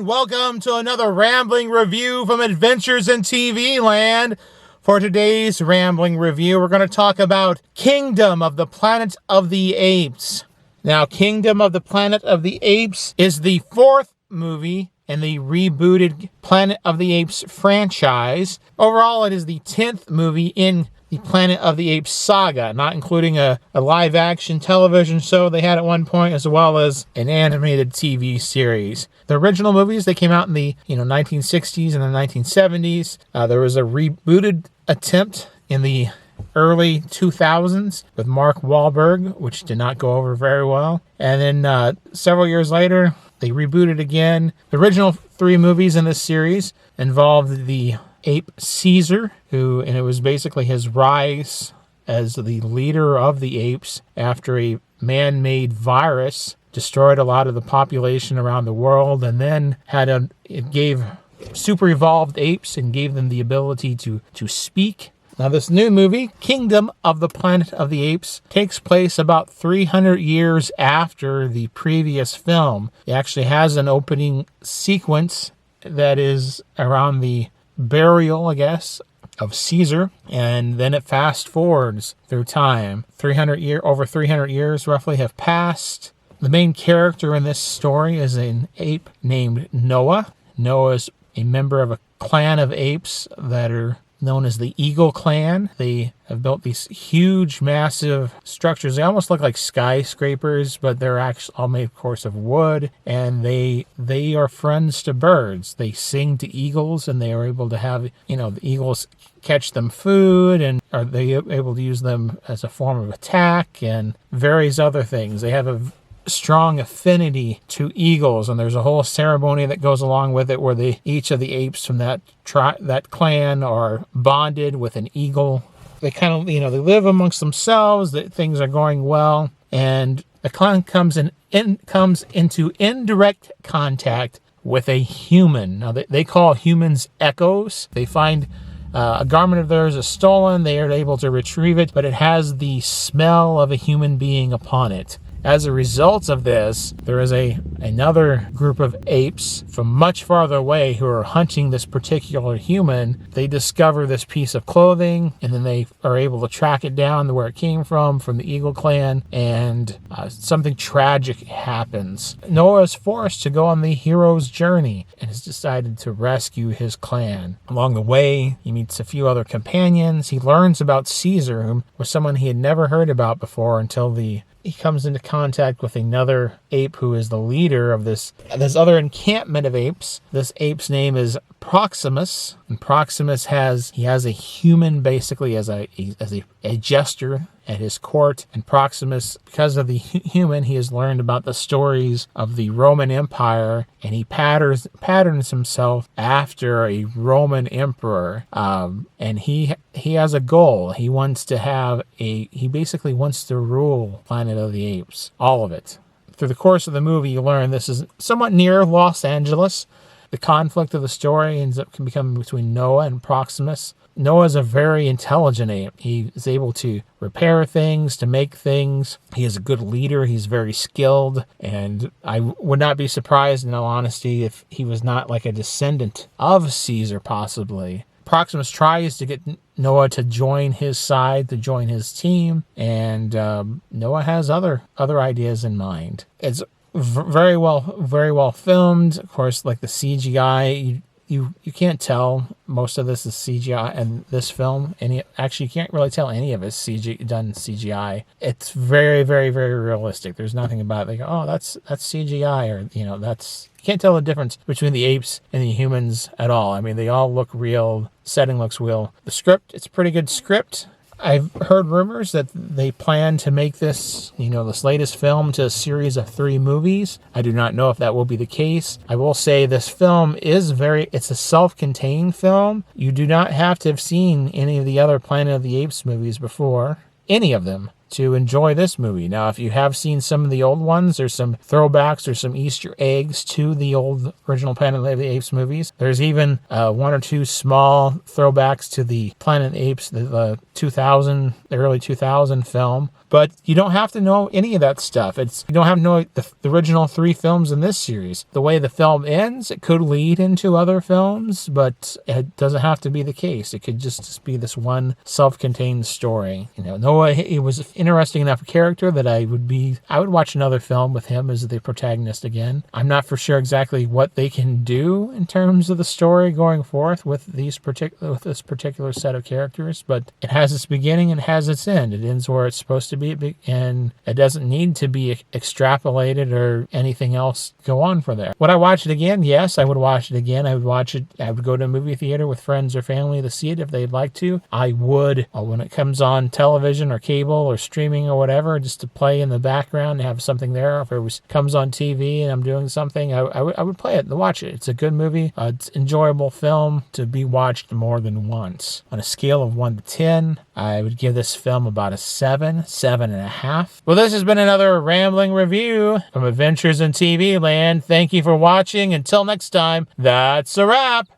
welcome to another Rambling review from Adventures in TV Land. For today's Rambling review, we're going to talk about Kingdom of the Planet of the Apes. Now, Kingdom of the Planet of the Apes is the fourth movie in the rebooted Planet of the Apes franchise. Overall, it is the 10th movie in the Planet of the Apes saga, not including a live-action television show they had at one point, as well as an animated TV series. The original movies, they came out in the 1960s and the 1970s. There was a rebooted attempt in the early 2000s with Mark Wahlberg, which did not go over very well. And then several years later, they rebooted again. The original three movies in this series involved the ape Caesar, and it was basically his rise as the leader of the apes after a man-made virus destroyed a lot of the population around the world, and then it gave super evolved apes and gave them the ability to speak. Now, this new movie, Kingdom of the Planet of the Apes, takes place about 300 years after the previous film. It actually has an opening sequence that is around the burial, I guess, of Caesar, and then it fast forwards through time. Over 300 years roughly have passed. The main character in this story is an ape named Noah. Noah is a member of a clan of apes that are known as the Eagle Clan. They have built these huge, massive structures. They almost look like skyscrapers, but they're actually all made, of course, of wood. And they are friends to birds. They sing to eagles, and they are able to have, the eagles catch them food, and are they able to use them as a form of attack and various other things. They have a strong affinity to eagles, and there's a whole ceremony that goes along with it where each of the apes from that clan are bonded with an eagle. They kind of, they live amongst themselves, that things are going well, and the clan comes into indirect contact with a human. Now, they call humans echoes. They find a garment of theirs is stolen. They are able to retrieve it, but it has the smell of a human being upon it. As a result of this, there is another group of apes from much farther away who are hunting this particular human. They discover this piece of clothing, and then they are able to track it down to where it came from the Eagle Clan, and something tragic happens. Noah is forced to go on the hero's journey and has decided to rescue his clan. Along the way, he meets a few other companions. He learns about Caesar, who was someone he had never heard about before until he comes into contact with another ape who is the leader of this other encampment of apes. This ape's name is Proximus, and Proximus has a human basically as a jester at his court. And Proximus, because of the human, he has learned about the stories of the Roman Empire, and he patterns himself after a Roman emperor. And he has a goal. He basically wants to rule Planet of the Apes, all of it. Through the course of the movie, you learn this is somewhat near Los Angeles. The conflict of the story ends up becoming between Noah and Proximus. Noah is a very intelligent ape. He is able to repair things, to make things. He is a good leader. He's very skilled. And I would not be surprised, in all honesty, if he was not like a descendant of Caesar, possibly. Proximus tries to get Noah to join his side, to join his team. And Noah has other ideas in mind. It's very well filmed. Of course, like the CGI, you can't tell most of this is CGI in this film. Actually, you can't really tell any of it's done CGI. It's very, very, very realistic. There's nothing about it like, oh, that's CGI, or you can't tell the difference between the apes and the humans at all. I mean, they all look real. Setting looks real. The script, it's a pretty good script. I've heard rumors that they plan to make this, this latest film to a series of 3 movies. I do not know if that will be the case. I will say this film it's a self-contained film. You do not have to have seen any of the other Planet of the Apes movies before. Any of them. to enjoy this movie. Now, if you have seen some of the old ones, there's some throwbacks or some Easter eggs to the old original Planet of the Apes movies. There's even one or two small throwbacks to the Planet of the Apes, the early 2000 film. But you don't have to know any of that stuff. You don't have to know the original 3 films in this series. The way the film ends, it could lead into other films, but it doesn't have to be the case. It could just be this one self-contained story. Noah, he was an interesting enough character that I would watch another film with him as the protagonist again. I'm not for sure exactly what they can do in terms of the story going forth with this particular set of characters, but it has its beginning and has its end. It ends where it's supposed to be, and it doesn't need to be extrapolated or anything else go on for there. Would I watch it again? Yes, I would watch it again. I would go to a movie theater with friends or family to see it if they'd like to. I would, when it comes on television or cable or streaming or whatever, just to play in the background and have something there. If it comes on TV and I'm doing something, I would play it and watch it. It's a good movie. It's an enjoyable film to be watched more than once. On a scale of 1 to 10, I would give this film about a 7.5. Well, this has been another Rambling review from Adventures in TV Land. Thank you for watching. Until next time, that's a wrap.